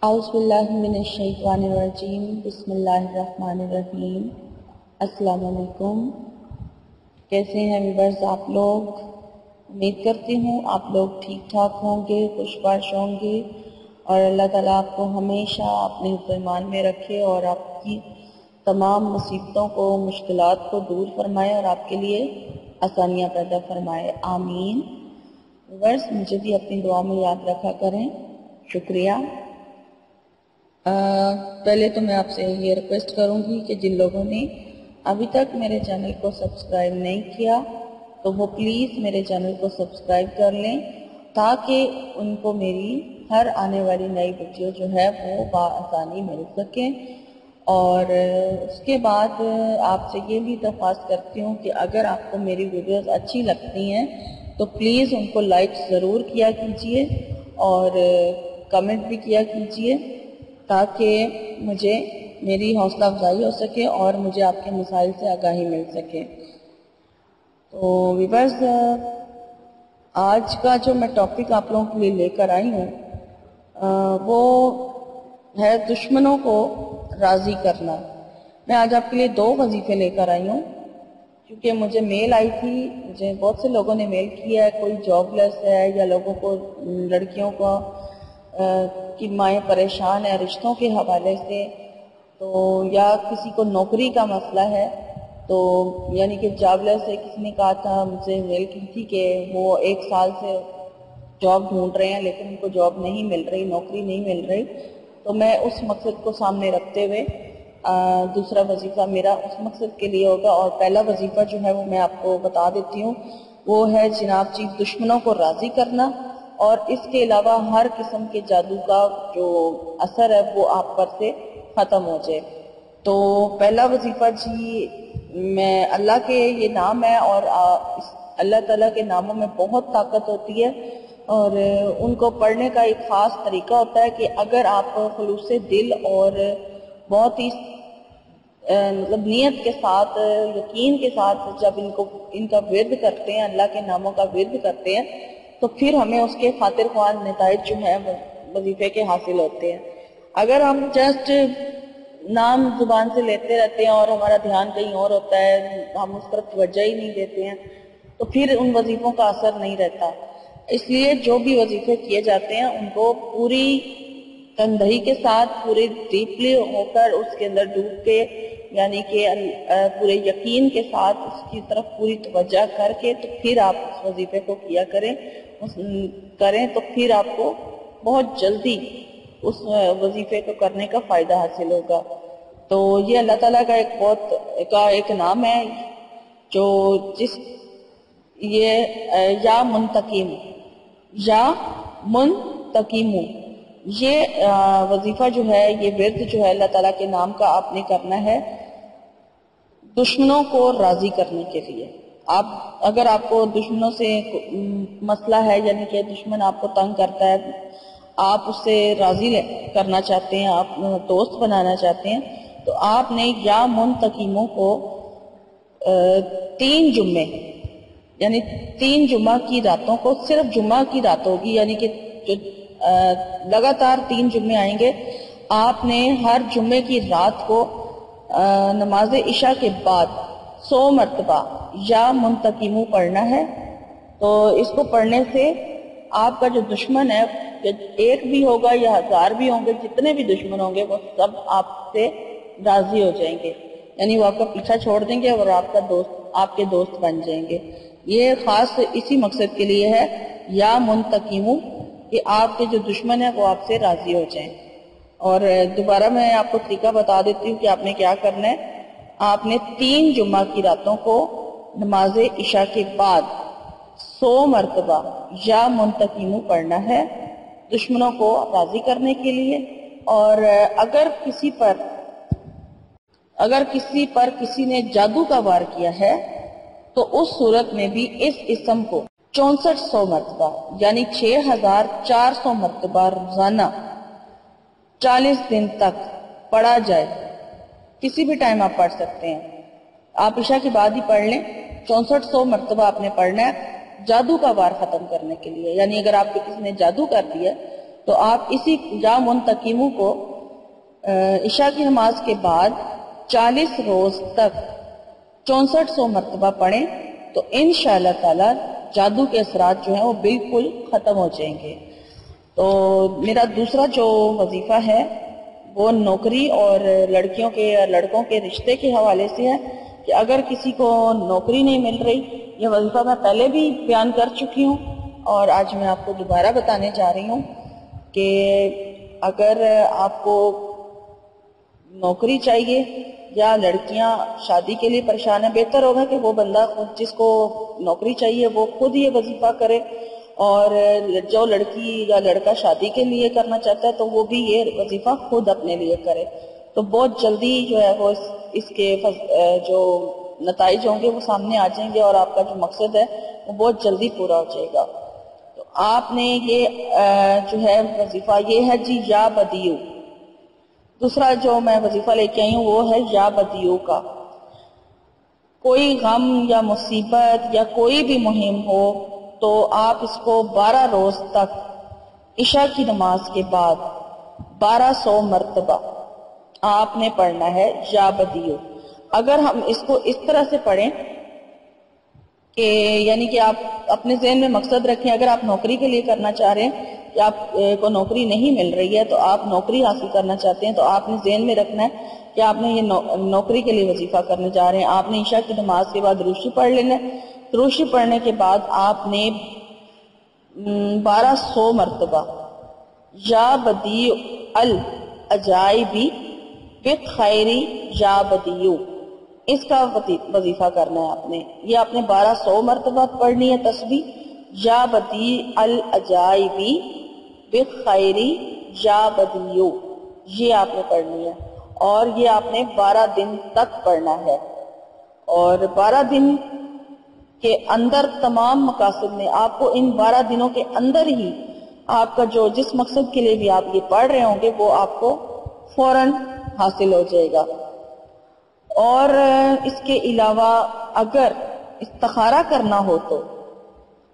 اعوذ باللہ من الشیطان الرجیم بسم اللہ الرحمن الرحیم۔ السلام علیکم، کیسے ہیں ویورز آپ لوگ؟ امید کرتی ہوں آپ لوگ ٹھیک ٹھاک ہوں گے، خوشباش ہوں گے، اور اللہ تعالیٰ آپ کو ہمیشہ اپنے ایمان میں رکھے اور آپ کی تمام مصیبتوں کو، مشکلات کو دور فرمائے اور آپ کے لیے آسانیاں پیدا فرمائے، آمین۔ ویورز مجھے بھی اپنی دعا میں یاد رکھا کریں، شکریہ۔ پہلے تو میں آپ سے یہ ریکویسٹ کروں گی کہ جن لوگوں نے ابھی تک میرے چینل کو سبسکرائب نہیں کیا تو وہ پلیز میرے چینل کو سبسکرائب کر لیں تاکہ ان کو میری ہر آنے والی نئی ویڈیو جو ہے وہ بآسانی مل سکے۔ اور اس کے بعد آپ سے یہ بھی درخواست کرتی ہوں کہ اگر آپ کو میری ویڈیوز اچھی لگتی ہیں تو پلیز ان کو لائک ضرور کیا کیجئے اور کمنٹ بھی کیا کیجئے تاکہ مجھے میری حوصلہ افزائی ہو سکے اور مجھے آپ کے مسائل سے آگاہی مل سکے۔ تو ویورز، آج کا جو میں ٹاپک آپ لوگوں کے لیے لے کر آئی ہوں وہ ہے دشمنوں کو راضی کرنا۔ میں آج آپ کے لیے 2 وظیفے لے کر آئی ہوں کیونکہ مجھے میل آئی تھی، مجھے بہت سے لوگوں نے میل کیا ہے، کوئی جاب لیس ہے یا لوگوں کو لڑکیوں کو کی مائیں پریشان ہے رشتوں کے حوالے سے، تو یا کسی کو نوکری کا مسئلہ ہے، تو یعنی کہ جاب لیس ہے۔ کسی نے کہا تھا، مجھ سے میل کی تھی کہ وہ 1 سال سے جاب ڈھونڈ رہے ہیں لیکن ان کو جاب نہیں مل رہی، نوکری نہیں مل رہی۔ تو میں اس مقصد کو سامنے رکھتے ہوئے دوسرا وظیفہ میرا اس مقصد کے لیے ہوگا، اور پہلا وظیفہ جو ہے وہ میں آپ کو بتا دیتی ہوں، وہ ہے جناب جی دشمنوں کو راضی کرنا، اور اس کے علاوہ ہر قسم کے جادو کا جو اثر ہے وہ آپ پر سے ختم ہو جائے۔ تو پہلا وظیفہ جی، میں اللہ کے یہ نام ہے اور اللہ تعالیٰ کے ناموں میں بہت طاقت ہوتی ہے، اور ان کو پڑھنے کا ایک خاص طریقہ ہوتا ہے کہ اگر آپ خلوص دل اور بہت ہی مطلب نیت کے ساتھ، یقین کے ساتھ جب ان کا ورد کرتے ہیں، اللہ کے ناموں کا ورد کرتے ہیں، تو پھر ہمیں اس کے خاطر خواہ نتائج جو ہیں وظیفے کے حاصل ہوتے ہیں۔ اگر ہم جسٹ نام زبان سے لیتے رہتے ہیں اور ہمارا دھیان کہیں اور ہوتا ہے، ہم اس طرف توجہ ہی نہیں دیتے ہیں، تو پھر ان وظیفوں کا اثر نہیں رہتا۔ اس لیے جو بھی وظیفے کیے جاتے ہیں ان کو پوری تندہی کے ساتھ، پورے ڈیپلی ہو کر اس کے اندر ڈوب کے، یعنی کہ پورے یقین کے ساتھ اس کی طرف پوری توجہ کر کے تو پھر آپ اس وظیفے کو کیا کریں تو پھر آپ کو بہت جلدی اس وظیفے کو کرنے کا فائدہ حاصل ہوگا۔ تو یہ اللہ تعالیٰ کا ایک نام ہے جو یا منتقم، یہ وظیفہ جو ہے، یہ ورد جو ہے اللہ تعالیٰ کے نام کا آپ نے کرنا ہے دشمنوں کو راضی کرنے کے لیے۔ اگر آپ کو دشمنوں سے مسئلہ ہے، یعنی کہ دشمن آپ کو تنگ کرتا ہے، آپ اس سے راضی کرنا چاہتے ہیں، آپ دوست بنانا چاہتے ہیں، تو آپ نے یا منتقموں کو 3 جمعے، یعنی 3 جمعہ کی راتوں کو، صرف جمعہ کی رات ہوگی، یعنی کہ جو لگاتار 3 جمعے آئیں گے، آپ نے ہر جمعے کی رات کو نماز عشاء کے بعد 100 مرتبہ یا منتقموں پڑھنا ہے۔ تو اس کو پڑھنے سے آپ کا جو دشمن ہے، ایک بھی ہوگا یا 1000 بھی ہوں گے، جتنے بھی دشمن ہوں گے وہ سب آپ سے راضی ہو جائیں گے، یعنی وہ آپ کا پیچھا چھوڑ دیں گے اور آپ کے دوست بن جائیں گے۔ یہ خاص اسی مقصد کے لیے ہے یا منتقموں، کہ آپ کے جو دشمن ہے وہ آپ سے راضی ہو جائیں۔ اور دوبارہ میں آپ کو طریقہ بتا دیتی ہوں کہ آپ نے کیا کرنا ہے۔ آپ نے 3 جمعہ کی راتوں کو نماز عشاء کے بعد 100 مرتبہ یا منتقموں پڑھنا ہے دشمنوں کو راضی کرنے کے لیے۔ اور اگر کسی نے جادو کا وار کیا ہے تو اس صورت میں بھی اس اسم کو 6400 مرتبہ یعنی 6400 مرتبہ روزانہ 40 دن تک پڑھا جائے۔ کسی بھی ٹائم آپ پڑھ سکتے ہیں، آپ عشاء کے بعد ہی پڑھ لیں۔ 6400 مرتبہ آپ نے پڑھنا ہے جادو کا وار ختم کرنے کے لیے، یعنی اگر آپ کے کسی نے جادو کر دیا تو آپ اسی یا منتقموں کو عشاء کی نماز کے بعد 40 روز تک 6400 مرتبہ پڑھیں تو انشاءاللہ تعالی جادو کے اثرات جو ہیں وہ بالکل ختم ہو جائیں گے۔ تو میرا دوسرا جو وظیفہ ہے وہ نوکری اور لڑکیوں کے یا لڑکوں کے رشتے کے حوالے سے ہے کہ اگر کسی کو نوکری نہیں مل رہی، یہ وظیفہ میں پہلے بھی بیان کر چکی ہوں اور آج میں آپ کو دوبارہ بتانے جا رہی ہوں کہ اگر آپ کو نوکری چاہیے یا لڑکیاں شادی کے لیے پریشان ہیں، بہتر ہوگا کہ وہ بندہ خود جس کو نوکری چاہیے وہ خود یہ وظیفہ کرے، اور جو لڑکی یا لڑکا شادی کے لیے کرنا چاہتا ہے تو وہ بھی یہ وظیفہ خود اپنے لیے کرے، تو بہت جلدی جو ہے وہ اس کے جو نتائج ہوں گے وہ سامنے آ جائیں گے اور آپ کا جو مقصد ہے وہ بہت جلدی پورا ہو جائے گا۔ تو آپ نے یہ جو ہے وظیفہ یہ ہے جی یا بدیو۔ دوسرا جو میں وظیفہ لے کے آئی ہوں وہ ہے یا بدیو کا۔ کوئی غم یا مصیبت یا کوئی بھی مہم ہو تو آپ اس کو 12 روز تک عشاء کی نماز کے بعد 1200 مرتبہ آپ نے پڑھنا ہے یا بدیو۔ اگر ہم اس کو اس طرح سے پڑھیں کہ یعنی کہ آپ اپنے ذہن میں مقصد رکھیں، اگر آپ نوکری کے لیے کرنا چاہ رہے ہیں کہ آپ کو نوکری نہیں مل رہی ہے تو آپ نوکری حاصل کرنا چاہتے ہیں، تو آپ نے ذہن میں رکھنا ہے کہ آپ نے یہ نوکری کے لیے وظیفہ کرنے جا رہے ہیں۔ آپ نے عشاء کی نماز کے بعد روشی پڑھ لینا ہے، روشی پڑھنے کے بعد آپ نے 1200 مرتبہ یا بدیع العجائبی بخیری یا بدیو اس کا وظیفہ کرنا ہے آپ نے۔ یہ آپ نے 1200 مرتبہ پڑھنی ہے تسبیح یا بدیع العجائبی بخیری یا بدیو، یہ آپ نے پڑھنی ہے اور یہ آپ نے 12 دن تک پڑھنا ہے، اور 12 دن کے اندر تمام مقاصد میں آپ کو ان 12 دنوں کے اندر ہی آپ کا جو جس مقصد کے لیے بھی آپ یہ پڑھ رہے ہوں گے وہ آپ کو فوراً حاصل ہو جائے گا۔ اور اس کے علاوہ اگر استخارہ کرنا ہو تو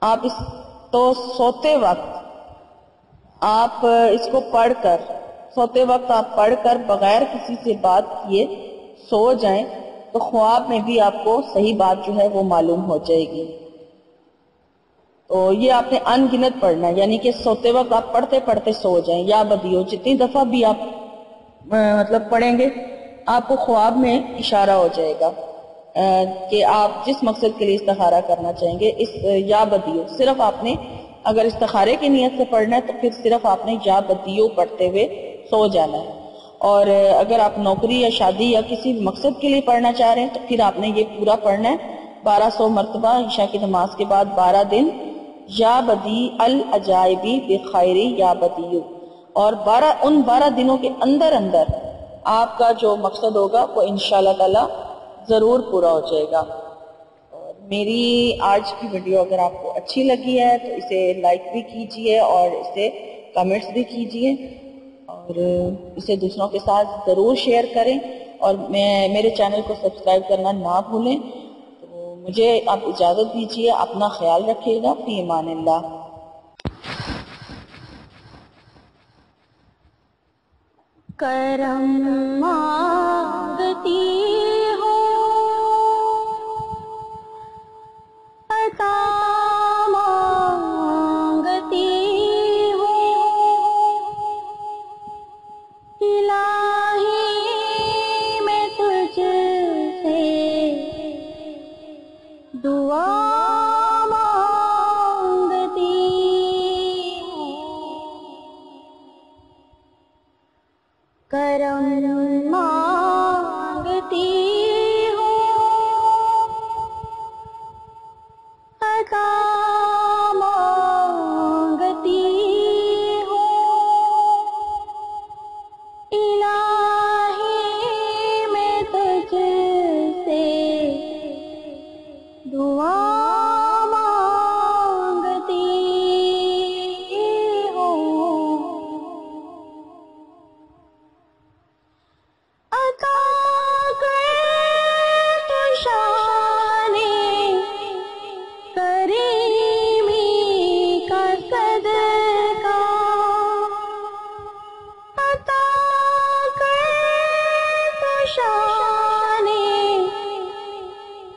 آپ سوتے وقت آپ اس کو پڑھ کر سوتے وقت آپ پڑھ کر بغیر کسی سے بات کیے سو جائیں تو خواب میں بھی آپ کو صحیح بات جو ہے وہ معلوم ہو جائے گی۔ تو یہ آپ نے ان گنت پڑھنا ہے، یعنی کہ سوتے وقت آپ پڑھتے پڑھتے سو جائیں یا بدیو، جتنی دفعہ بھی آپ مطلب پڑھیں گے آپ کو خواب میں اشارہ ہو جائے گا کہ آپ جس مقصد کے لیے استخارہ کرنا چاہیں گے اس یا بدیو۔ صرف آپ نے اگر استخارے کی نیت سے پڑھنا ہے تو پھر صرف آپ نے یا بدیو پڑھتے ہوئے سو جانا ہے، اور اگر آپ نوکری یا شادی یا کسی بھی مقصد کے لیے پڑھنا چاہ رہے ہیں تو پھر آپ نے یہ پورا پڑھنا ہے 1200 مرتبہ عشاء کی نماز کے بعد 12 دن یا بدیع العجائبی بخیری یا بدیو، اور ان 12 دنوں کے اندر آپ کا جو مقصد ہوگا وہ انشاءاللہ تعالی ضرور پورا ہو جائے گا۔ اور میری آج کی ویڈیو اگر آپ کو اچھی لگی ہے تو اسے لائک بھی کیجئے اور اسے کمنٹس بھی کیجئے اور اسے دوسروں کے ساتھ ضرور شیئر کریں، اور میرے چینل کو سبسکرائب کرنا نہ بھولیں۔ تو مجھے آپ اجازت دیجئے، اپنا خیال رکھیے گا، فی امان اللہ۔ کرم مانگتی ہوں، عطا مانگتی ہوں، الہی میں تجھ سے دعا مانگتی ہوں، کرم مانگتی ہوں، عطا مانگتی ہوں، الہی میں تجھ سے دعا مانگتی ہوں،